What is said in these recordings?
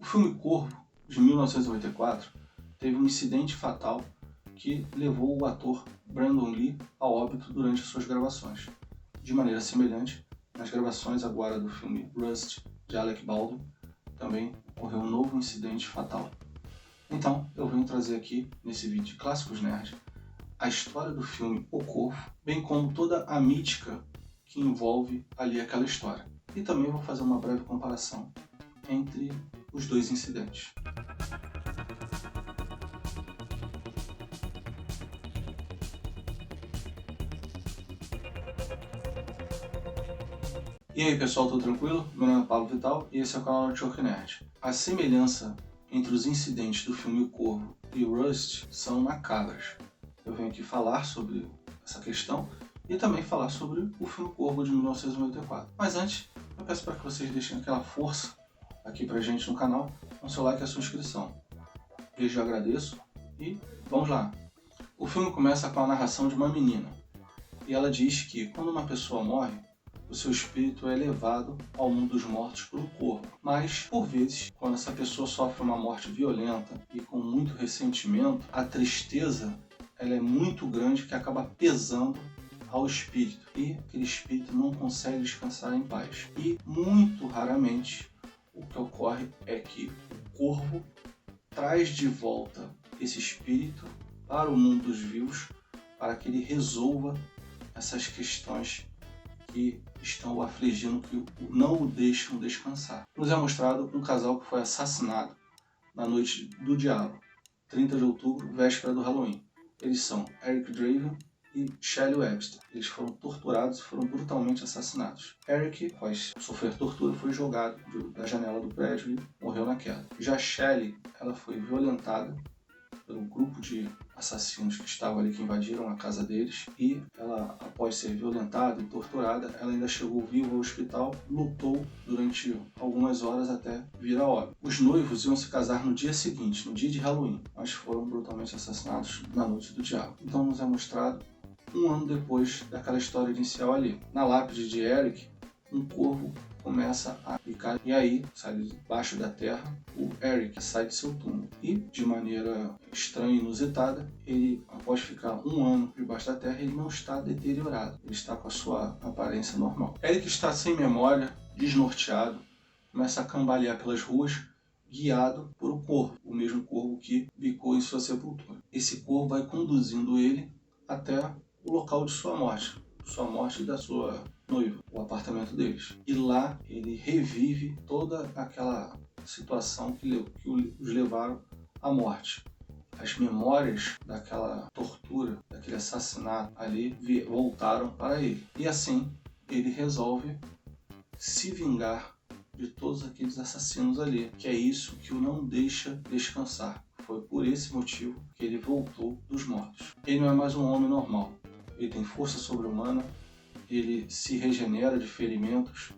filme Corvo, de 1994, teve um incidente fatal que levou o ator Brandon Lee a óbito durante suas gravações. De maneira semelhante, nas gravações agora do filme Rust, de Alec Baldwin, também ocorreu um novo incidente fatal. Então, eu venho trazer aqui, nesse vídeo de Clássicos Nerd, a história do filme O Corvo, bem como toda a mítica que envolve ali aquela história. E também vou fazer uma breve comparação entre os dois incidentes. E aí pessoal, tudo tranquilo? Meu nome é Pablo Vital e esse é o canal Network Nerd. A semelhança entre os incidentes do filme O Corvo e Rust são macabras. Eu venho aqui falar sobre essa questão e também falar sobre o filme Corvo de 1994. Mas antes, eu peço para que vocês deixem aquela força aqui pra gente no canal, com seu like e a sua inscrição. Desde já agradeço e vamos lá. O filme começa com a narração de uma menina e ela diz que quando uma pessoa morre, o seu espírito é levado ao mundo dos mortos por um corvo. Mas, por vezes, quando essa pessoa sofre uma morte violenta e com muito ressentimento, a tristeza ela é muito grande que acaba pesando ao espírito. E aquele espírito não consegue descansar em paz. E, muito raramente, o que ocorre é que o corvo traz de volta esse espírito para o mundo dos vivos para que ele resolva essas questões que estão o afligindo, que não o deixam descansar. Nos é mostrado um casal que foi assassinado na noite do diabo, 30 de outubro, véspera do Halloween. Eles são Eric Draven e Shelley Webster. Eles foram torturados e foram brutalmente assassinados. Eric, após sofrer tortura, foi jogado da janela do prédio e morreu na queda. Já Shelley, ela foi violentada pelo grupo de assassinos que estavam ali, que invadiram a casa deles, e ela, após ser violentada e torturada, ela ainda chegou viva ao hospital, lutou durante algumas horas até vir a óbito. Os noivos iam se casar no dia seguinte, no dia de Halloween, mas foram brutalmente assassinados na noite do diabo. Então nos é mostrado um ano depois daquela história inicial ali. Na lápide de Eric, um corvo começa a picar e aí sai debaixo da terra o Eric, sai de seu túmulo. E de maneira estranha e inusitada, ele, após ficar um ano debaixo da terra, ele não está deteriorado, ele está com a sua aparência normal. Eric está sem memória, desnorteado, começa a cambalear pelas ruas, guiado por um corvo, o mesmo corvo que bicou em sua sepultura. Esse corvo vai conduzindo ele até o local de sua morte e da sua noiva, o apartamento deles. E lá ele revive toda aquela situação que os levaram à morte. As memórias daquela tortura, daquele assassinato ali, voltaram para ele. E assim ele resolve se vingar de todos aqueles assassinos ali, que é isso que o não deixa descansar. Foi por esse motivo que ele voltou dos mortos. Ele não é mais um homem normal. Ele tem força sobre-humana, ele se regenera de ferimentos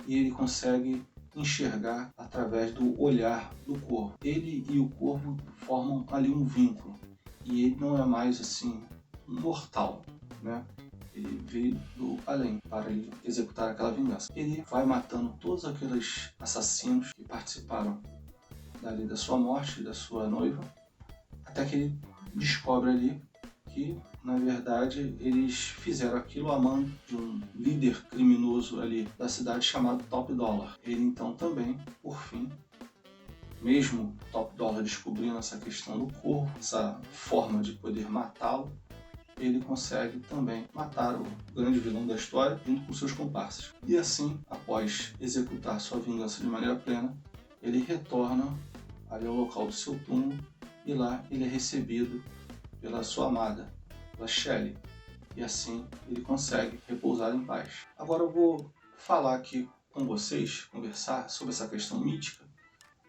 e ele consegue enxergar através do olhar do corvo. Ele e o corvo formam ali um vínculo e ele não é mais assim um mortal, né? Ele veio do além para ele executar aquela vingança. Ele vai matando todos aqueles assassinos que participaram dali da sua morte e da sua noiva, até que ele descobre ali que, na verdade, eles fizeram aquilo a mão de um líder criminoso ali da cidade chamado Top Dollar. Ele então também, por fim, mesmo Top Dollar descobrindo essa questão do corvo, essa forma de poder matá-lo, ele consegue também matar o grande vilão da história junto com seus comparsas. E assim, após executar sua vingança de maneira plena, ele retorna ali ao local do seu túmulo e lá ele é recebido pela sua amada, pela Shelley, e assim ele consegue repousar em paz. Agora eu vou falar aqui com vocês, conversar sobre essa questão mítica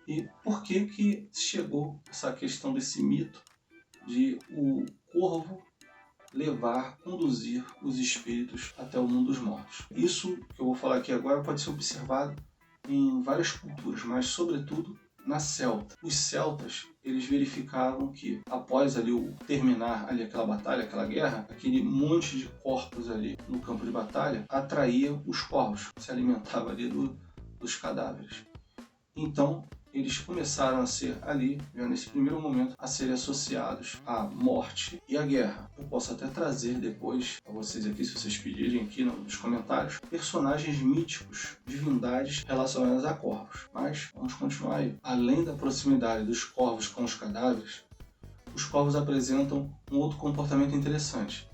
e por que chegou essa questão desse mito de o corvo conduzir os espíritos até o mundo dos mortos. Isso que eu vou falar aqui agora pode ser observado em várias culturas, mas sobretudo na Celta. Os celtas, eles verificavam que após ali terminar ali aquela batalha, aquela guerra, aquele monte de corpos ali no campo de batalha atraía os corvos, se alimentava ali dos cadáveres. Então eles começaram a ser ali, já nesse primeiro momento, a serem associados à morte e à guerra. Eu posso até trazer depois a vocês aqui, se vocês pedirem aqui nos comentários, personagens míticos, divindades relacionadas a corvos. Mas vamos continuar aí. Além da proximidade dos corvos com os cadáveres, os corvos apresentam um outro comportamento interessante.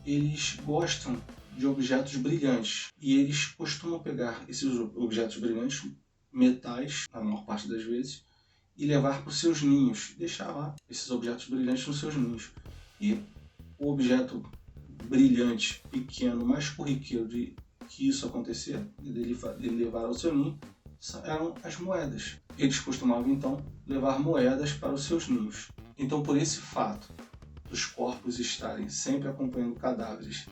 Eles gostam de objetos brilhantes e eles costumam pegar esses objetos brilhantes, metais, na maior parte das vezes, e levar para os seus ninhos, deixar lá esses objetos brilhantes nos seus ninhos. E o objeto brilhante, pequeno, mais corriqueiro de que isso acontecer, dele levar ao seu ninho, eram as moedas. Eles costumavam então levar moedas para os seus ninhos. Então, por esse fato dos corpos estarem sempre acompanhando cadáveres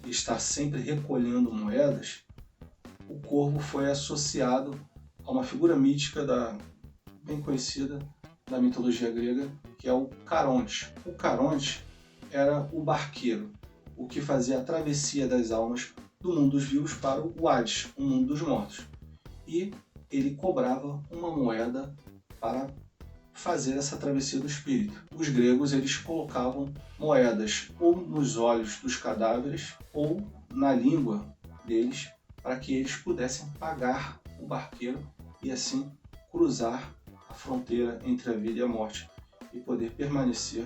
e estar sempre recolhendo moedas, o corvo foi associado a uma figura mítica bem conhecida da mitologia grega, que é o Caronte. O Caronte era o barqueiro, o que fazia a travessia das almas do mundo dos vivos para o Hades, o mundo dos mortos. E ele cobrava uma moeda para fazer essa travessia do espírito. Os gregos eles colocavam moedas ou nos olhos dos cadáveres ou na língua deles para que eles pudessem pagar o barqueiro e assim cruzar a fronteira entre a vida e a morte e poder permanecer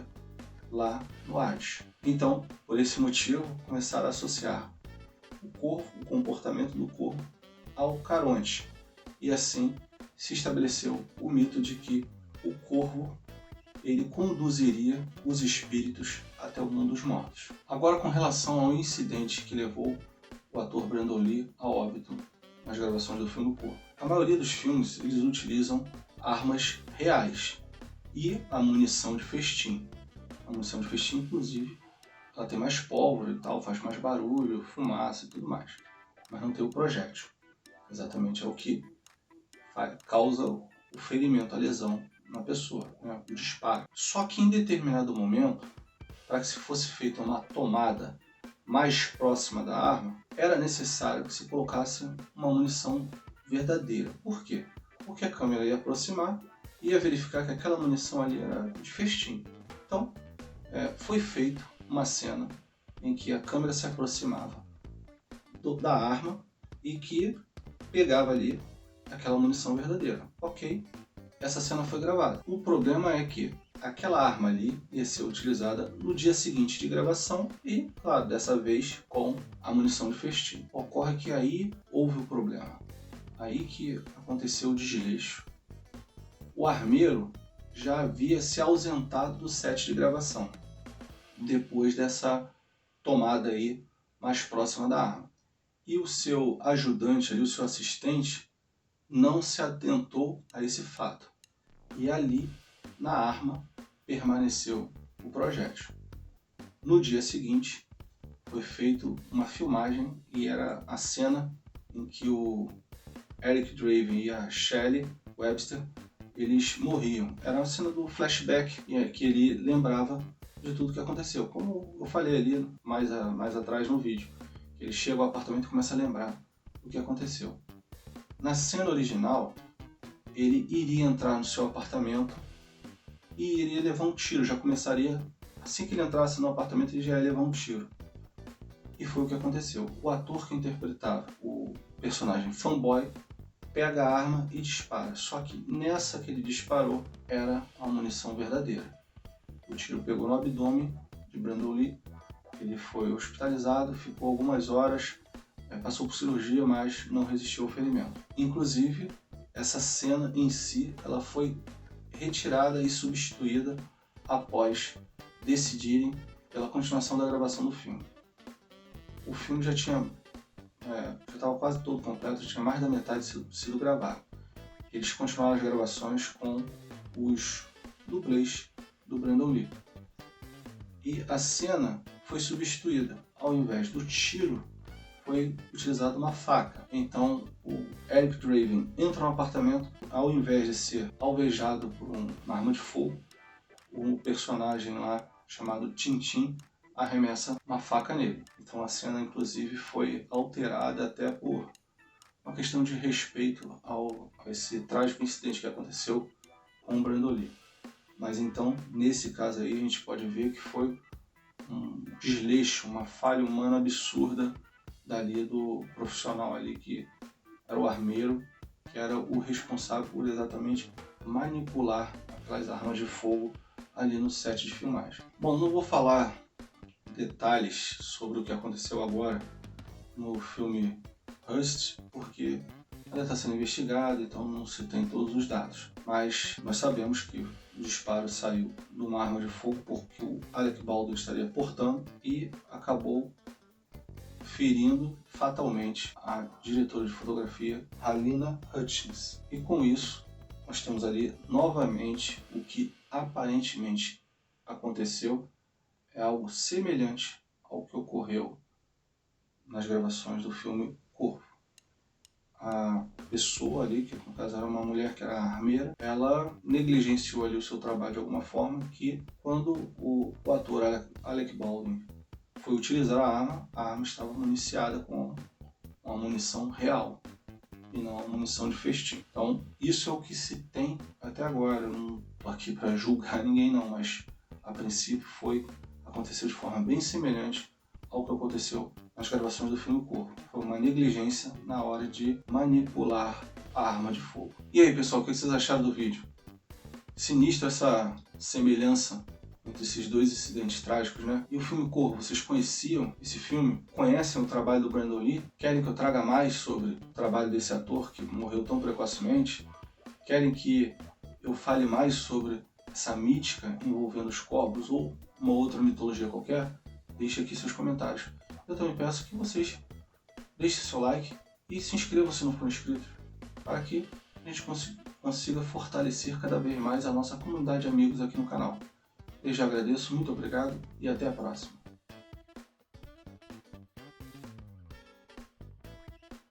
lá no Hades. Então, por esse motivo, começaram a associar o corvo, o comportamento do corvo, ao Caronte. E assim se estabeleceu o mito de que o corvo ele conduziria os espíritos até o mundo dos mortos. Agora, com relação ao incidente que levou o ator Brandon Lee a óbito nas gravações do filme Corvo. A maioria dos filmes eles utilizam armas reais e a munição de festim. A munição de festim, inclusive, ela tem mais pólvora e tal, faz mais barulho, fumaça e tudo mais. Mas não tem o projétil. Exatamente é o que causa o ferimento, a lesão na pessoa, né? O disparo. Só que em determinado momento, para que se fosse feita uma tomada mais próxima da arma, era necessário que se colocasse uma munição verdadeira. Por quê? Porque a câmera ia aproximar e ia verificar que aquela munição ali era de festim. Então, foi feita uma cena em que a câmera se aproximava da arma e que pegava ali aquela munição verdadeira. Ok, essa cena foi gravada. O problema é que aquela arma ali ia ser utilizada no dia seguinte de gravação e, claro, dessa vez com a munição de festim. Ocorre que aí houve o problema. Aí que aconteceu o desleixo. O armeiro já havia se ausentado do set de gravação depois dessa tomada aí mais próxima da arma. E o seu ajudante ali, o seu assistente, não se atentou a esse fato. E ali, na arma, permaneceu o projétil. No dia seguinte, foi feita uma filmagem e era a cena em que o Eric Draven e a Shelley Webster eles morriam. Era a cena do flashback que ele lembrava de tudo que aconteceu. Como eu falei ali mais atrás no vídeo. Ele chega ao apartamento e começa a lembrar o que aconteceu. Na cena original, ele iria entrar no seu apartamento e iria levar um tiro. Já começaria, assim que ele entrasse no apartamento, ele já ia levar um tiro. E foi o que aconteceu. O ator que interpretava o personagem fanboy pega a arma e dispara. Só que nessa que ele disparou era a munição verdadeira. O tiro pegou no abdômen de Brandon Lee. Ele foi hospitalizado, ficou algumas horas, passou por cirurgia, mas não resistiu ao ferimento. Inclusive, essa cena em si, ela foi retirada e substituída após decidirem pela continuação da gravação do filme. O filme já estava quase todo completo, já tinha mais da metade sido gravado. Eles continuaram as gravações com os dublês do Brandon Lee. E a cena foi substituída. Ao invés do tiro, foi utilizada uma faca. Então, o Eric Draven entra no apartamento, ao invés de ser alvejado por uma arma de fogo, o personagem lá, chamado Tintin, arremessa uma faca nele. Então a cena, inclusive, foi alterada até por uma questão de respeito a esse trágico incidente que aconteceu com o Brandon Lee. Mas então, nesse caso aí, a gente pode ver que foi um desleixo, uma falha humana absurda dali do profissional ali que era o armeiro, que era o responsável por exatamente manipular aquelas armas de fogo ali no set de filmagem. Bom, não vou falar detalhes sobre o que aconteceu agora no filme Rust, porque ainda está sendo investigado, então não se tem todos os dados. Mas nós sabemos que o disparo saiu de uma arma de fogo porque o Alec Baldwin estaria portando e acabou ferindo fatalmente a diretora de fotografia Halyna Hutchins. E com isso, nós temos ali novamente o que aparentemente aconteceu é algo semelhante ao que ocorreu nas gravações do filme Corvo. A pessoa ali, que no caso era uma mulher que era armeira, ela negligenciou ali o seu trabalho de alguma forma, que quando o ator Alec Baldwin foi utilizar a arma estava municiada com uma munição real e não uma munição de festim. Então isso é o que se tem até agora. Eu não estou aqui para julgar ninguém não, mas a princípio aconteceu de forma bem semelhante ao que aconteceu nas gravações do filme Corvo. Foi uma negligência na hora de manipular a arma de fogo. E aí, pessoal, o que vocês acharam do vídeo? Sinistro essa semelhança entre esses dois incidentes trágicos, né? E o filme Corvo, vocês conheciam esse filme? Conhecem o trabalho do Brandon Lee? Querem que eu traga mais sobre o trabalho desse ator que morreu tão precocemente? Querem que eu fale mais sobre essa mítica envolvendo os corvos ou uma outra mitologia qualquer? Deixe aqui seus comentários. Eu também peço que vocês deixem seu like e se inscrevam se não for inscritos, para que a gente consiga fortalecer cada vez mais a nossa comunidade de amigos aqui no canal. Eu já agradeço, muito obrigado e até a próxima.